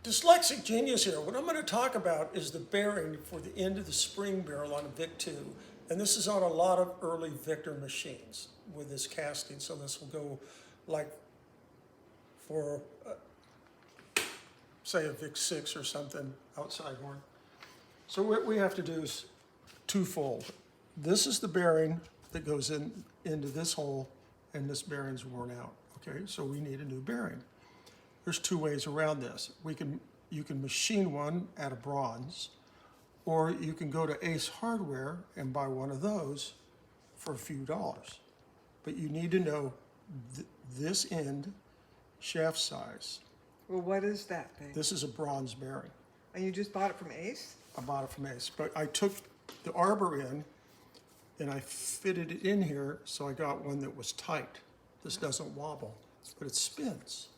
Dyslexic genius here. What I'm going to talk about is the bearing for the end of the spring barrel on a VIC-2. And this is on a lot of early Victor machines with this casting. So this will go like for, say, a VIC-6 or something outside horn. So what we have to do is twofold. This is the bearing that goes into this hole, and this bearing's worn out. Okay, so we need a new bearing. There's two ways around this. You can machine one at a bronze, or you can go to Ace Hardware and buy one of those for a few dollars. But you need to know this end shaft size. Well, what is that thing? This is a bronze bearing. And you just bought it from Ace? I bought it from Ace, but I took the arbor in and I fitted it in here, so I got one that was tight. This doesn't wobble, but it spins.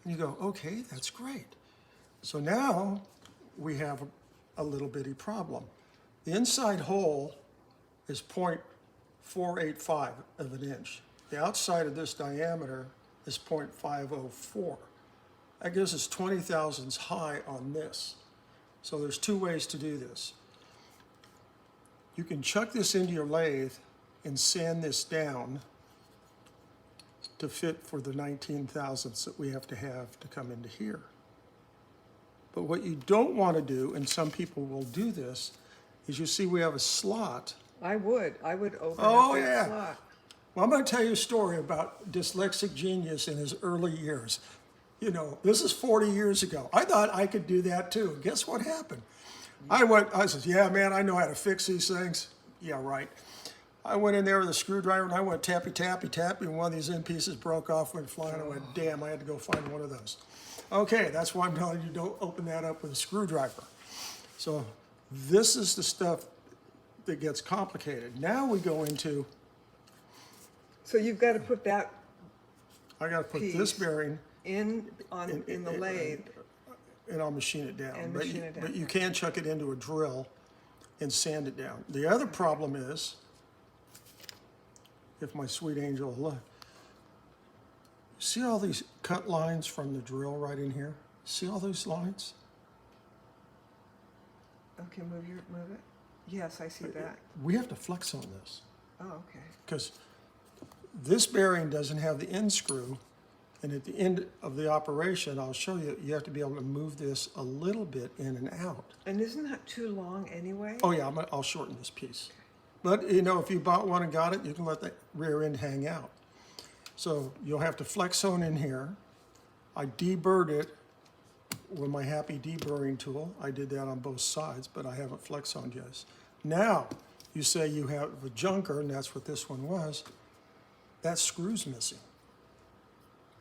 And you go, okay, that's great. So now we have a little bitty problem. The inside hole is 0.485 of an inch. The outside of this diameter is 0.504. That gives us 20 thousandths high on this. So there's two ways to do this. You can chuck this into your lathe and sand this down to fit for the 19 thousandths that we have to come into here. But what you don't want to do, and some people will do this, is you see we have a slot. I would open Oh, up that yeah. slot. Well, I'm going to tell you a story about dyslexic genius in his early years. You know, this is 40 years ago. I thought I could do that too. Guess what happened? I said, yeah, man, I know how to fix these things. Yeah, right. I went in there with a screwdriver and I went tappy, tappy, tappy, and one of these end pieces broke off, went flying. I went, damn, I had to go find one of those. Okay, that's why I'm telling you, don't open that up with a screwdriver. So this is the stuff that gets complicated. Now we go into, So you've got to put that I got to put this Piece. bearing in the lathe. and I'll machine it down. And But machine you- it down. But you can chuck it into a drill and sand it down. The other problem is, if my sweet angel will look, see all these cut lines from the drill right in here? See all those lines? Okay, move it. Yes, I see that. We have to flex on this Oh, okay. because this bearing doesn't have the end screw. And at the end of the operation, I'll show you, you have to be able to move this a little bit in and out. And isn't that too long anyway? Oh yeah, I'll shorten this piece. But you know, if you bought one and got it, you can let the rear end hang out. So you'll have to flex zone in here. I deburred it with my Happy deburring tool. I did that on both sides, but I haven't flex zoned yet. Now, you say you have a junker, and that's what this one was. That screw's missing.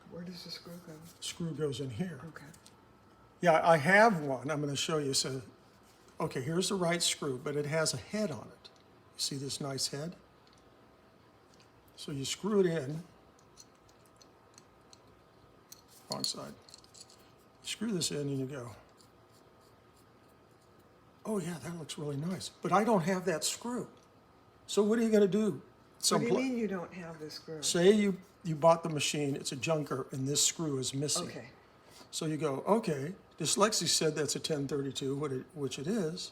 Where does the screw go? Screw goes in here. Okay. Yeah, I have one. I'm going to show you. So, okay, here's the right screw, but it has a head on it. You see this nice head? So you screw it in. Wrong side. Screw this in and you go, oh yeah, that looks really nice. But I don't have that screw. So what are you going to do? What do you mean you don't have the screw? Say you bought the machine, it's a junker, and this screw is missing. Okay. So you go, okay, Dyslexie said that's a 1032, which it is.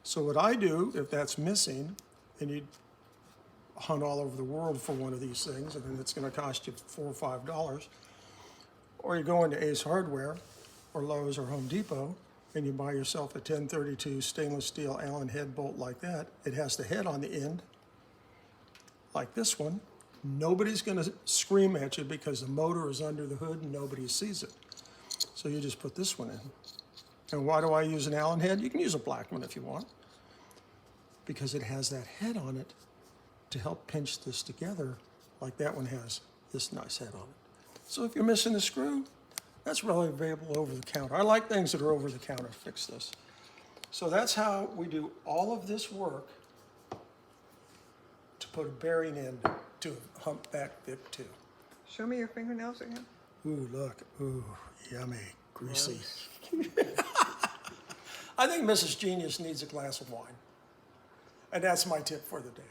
So what I do, if that's missing, and you hunt all over the world for one of these things, and then it's going to cost you $4 or $5, or you go into Ace Hardware, or Lowe's, or Home Depot, and you buy yourself a 1032 stainless steel Allen head bolt like that. It has the head on the end, like this one. Nobody's going to scream at you because the motor is under the hood and nobody sees it. So you just put this one in. And why do I use an Allen head? You can use a black one if you want, because it has that head on it to help pinch this together like that one has this nice head on it. So if you're missing a screw, that's really available over the counter. I like things that are over the counter to fix this. So that's how we do all of this work to put a bearing in to a humpback VIC-2. Show me your fingernails again. Ooh, look. Ooh, yummy, greasy. I think Mrs. Genius needs a glass of wine. And that's my tip for the day.